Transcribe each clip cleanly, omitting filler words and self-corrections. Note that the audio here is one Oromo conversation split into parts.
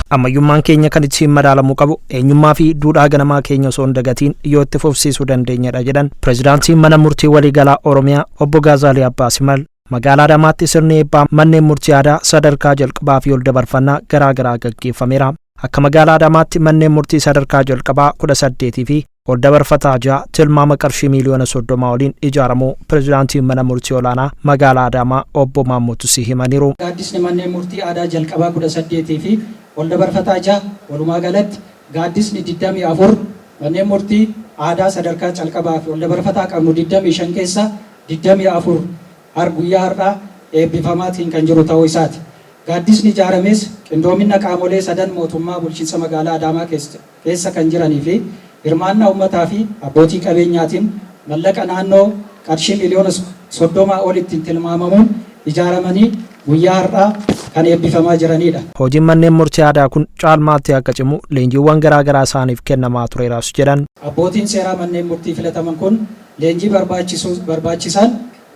Ammayyummaan keenya kan ittiin madaalamuu qabu eenyummaa fi duudhaa ganamaa keenya osoo hin dagatiin yoo itti fufsiisuu dandeenyedha jedhan pireezidaantiin mana murtii waliigalaa Oromiyaa obbo Gaazaalii Abbaa Simal. Magaalaa Adamaatti sirni eebbaa manneen murtii aadaa sadarkaa jalqabaa fi ol dabarfannaa garaa garaa gaggeeffameera. Akka magaalaa Adamaatti manneen murtii sadarkaa jalqabaa 18 fi ol dabarfataa 6 tilmaama qarshii miliyoona 30 waliin ijaaramuu pireezidaantiin mana murtii olaanaa magaalaa Adamaa obbo Maammoot Usii himaniiru. Gaaddisni manneen murtii aadaa jalqabaa 18 fi ol dabarfataa 6 walumaa galatti gaaddisni 24 manneen murtii aadaa sadarkaa jalqabaa fi ol dabarfataa qabnu 25 keessa 24 guyyaa har'aa eebbifamaatiin kan jiru ta'uu isaati. Gaaddisni ijaarames qindoomina qaamolee sadan mootummaa bulchiinsa magaalaa Adaamaa keessa kan jiranii fi hirmaannaa uummataa fi abbootii qabeenyaatiin mallaqa naannoo qarshii miliyoona 30 olitti tilmaamamuun ijaaramanii guyyaa har'aa kan eebbifamaa jiranidha. Hojiin manneen murtii aadaa kun caalmaatti akka cimu leenjiiwwan garaa garaa isaaniif kennamaa tureeraas jedhan. Abbootiin seeraa manneen murtii filataman kun leenjii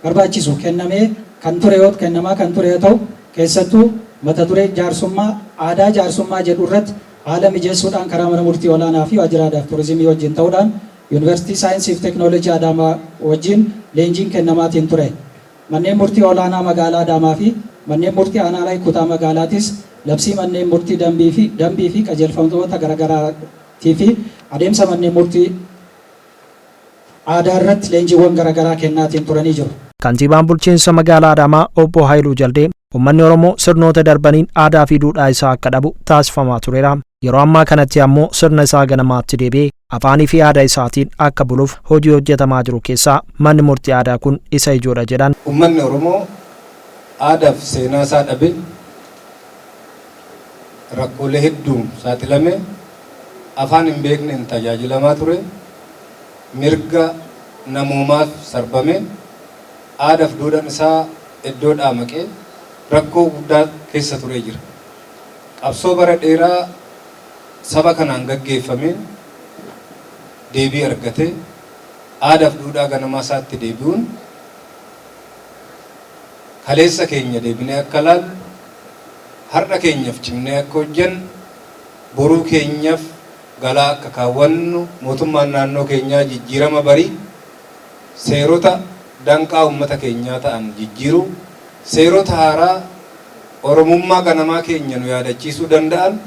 barbaachisu kennamee kan ture yoo kennamaa kan ture yoo ta'u keessattuu mata duree jaarsummaa aadaa jaarsummaa jedhu irratti haala mijeessuudhaan karaa mana murtii olaanaa fi waajjira aadaa fi turizimii wajjin ta'uudhaan yuunivarsiitii saayinsii fi teekinooloojii Adaamaa wajjin leenjiin kennamaatiin ture. Manneen murtii olaanaa magaalaa Adaamaa fi manneen murtii aanaa kutaa magaalaatis labsii manneen murtii dambii fi qajeelfamtoota garaagaraatii fi adeemsa manneen murtii aadaa irratti leenjiiwwan garaagaraa kennaatiin turanii jiru. Kantiibaan bulchiinsa magaalaa Adaamaa obbo Haayiluu Jaldee uummanni Oromoo sirnoota darbaniin aadaa fi duudhaa isaa akka dhabu taasifamaa tureera. Yeroo ammaa kanatti ammoo sirna isaa ganamaatti deebi'ee afaanii fi aadaa isaatiin akka buluuf hojii hojjetamaa jiru keessaa manni murtii aadaa kun isa ijoodha jedhan. Uummanni Oromoo aadaa fi seenaa isaa dhabe rakkoolee hedduun saaxilame afaan hin beekneen tajaajilamaa ture. Mirga namoomaaf sarbame aadaa fi duudhaan isaa iddoo dhaamaqee rakkoo guddaa keessa turee jira. Qabsoo bara dheeraa saba kanaan gaggeeffameen deebii argate aadaa fi duudhaa ganamaa isaatti deebi'uun kaleessa keenya deebinee akka laallu har'a keenyaaf cimnee akka hojjennu boruu keenyaaf galaa akka kaawwannu mootummaan naannoo keenyaa jijjiirama barii seerota danqaa uummata keenyaa ta'an jijjiiruu seerota haaraa oromummaa ganamaa keenya nu yaadachiisuu danda'an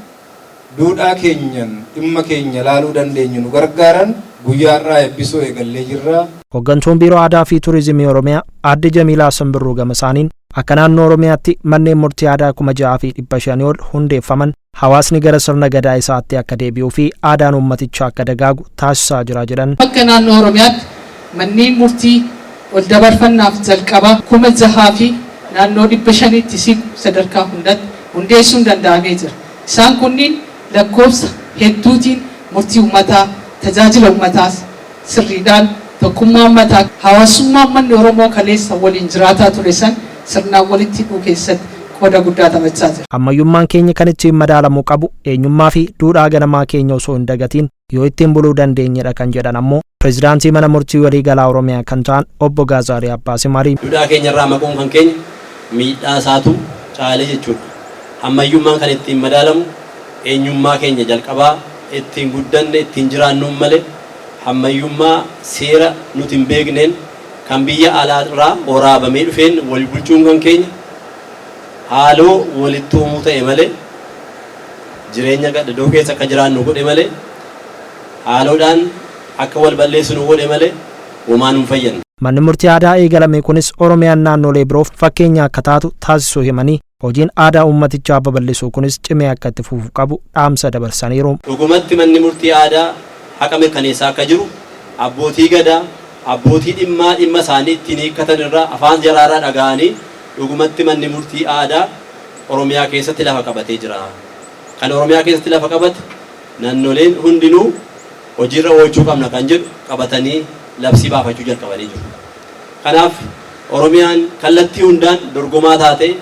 duudhaa keenyan dhimma keenya laaluu dandeenyu nu gargaaran guyyaa irraa eebbisuu eegallee jirra. Hooggantuun biiroo aadaa fi turizimii Oromiyaa aadde Jamiilaa Simbirruu gama isaaniin akka naannoo Oromiyaatti manneen murtii aadaa 6,500 ol hundeeffaman hawaasni gara sirna gadaa isaatti akka deebi'uu fi aadaan uummatichaa akka dagaagu taasisaa jira jedhan. Akka naannoo Oromiyaatti manneen murtii ol dabarfannaaf jalqaba 6,000 fi naannoo 500tti siqu sadarkaa hundatti hundeessuun danda'amee jira. Isaan kunniin lakkoofsa hedduutiin murtii uummataa tajaajila uummataas sirriidhaan tokkummaa uummataa hawaasummaa uummanni Oromoo kaleessa waliin jiraataa ture san sirnaan walitti hidhuu keessatti qooda guddaa taphachaa jira. Ammayyummaan keenya kan ittiin madaalamuu qabu eenyummaa fi duudhaa ganamaa keenya osoo hin dagatiin yoo ittiin buluu dandeenyedha kan jedhan ammoo pireezidaantii mana murtii waliigalaa Oromiyaa kan ta'an obbo Gaazaalii Abbaa Simarii. Duudhaa keenyarraa maquun kan keenya miidhaa isaatu caalee jechuudha. Ammayyummaan kan ittiin madaalamu eenyummaa keenya jalqabaa ittiin guddanne ittiin jiraannuun malee ammayyummaa seera nuti hin beekneen kan biyya alaarraa waraabamee dhufeen wal bulchuun kan keenya haaloo walitti uumuu ta'e malee jireenya gadhadoo keessa akka jiraannu godhe malee haaloodhaan akka wal balleessu nu godhe malee uumaan hin fayyadne. Manni murtii aadaa eegalame kunis Oromiyaan naannolee biroof fakkeenya akka taatu taasisuu himanii hojiin aadaa uummatichaa babal'isuu kunis cimee akka itti fufuu qabu dhaamsa dabarsaniiru. Dhugumatti manni murtii aadaa haqa mirkaneessaa akka jiru abbootii gadaa abbootii dhimma isaanii ittiin hiikkatan irraa afaan jaraaraa dhaga'anii dhugumatti manni murtii aadaa Oromiyaa keessatti lafa qabatee jira. Kan Oromiyaa keessatti lafa qabate naannoleen hundinuu hojiirra oolchuu qabna kan jedhu qabatanii labsii baafachuu jalqabanii jiru. Kanaaf Oromiyaan kallattii hundaan dorgomaa taatee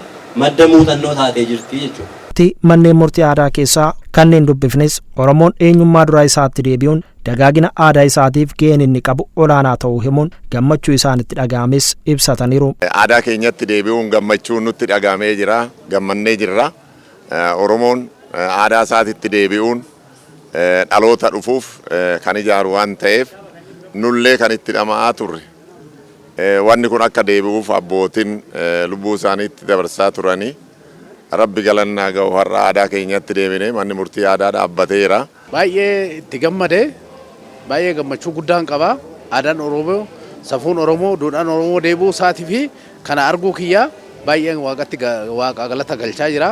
madda muuxannoo taatee jirti jechuudha. Manneen murtii aadaa keessaa kanneen dubbifnes Oromoon eenyummaa duraa isaatti deebi'uun dagaagina aadaa isaatiif gaheen inni qabu olaanaa ta'uu himuun gammachuu isaanitti dhaga'ames ibsataniiru. Aadaa keenyatti deebi'uun gammachuun nutti dhaga'amee jira, gammannee jirra. Oromoon aadaa isaatitti deebi'uun dhaloota dhufuuf kan ijaaru waan ta'eef nullee kan itti dhama'aa turre. Wanni kun akka deebi'uuf abbootiin lubbuu isaaniitti dabarsaa turanii rabbi galannaa ga'u har'a aadaa keenyatti deebinee manni murtii aadaa dhaabbateera. Baay'ee itti gammadee baay'ee gammachuu guddaan qaba. Aadaan Oromoo, safuun Oromoo, duudhaan Oromoo deebi'uu isaatii fi kana arguu kiyya baay'een waaqatti waaqa galata galchaa jira.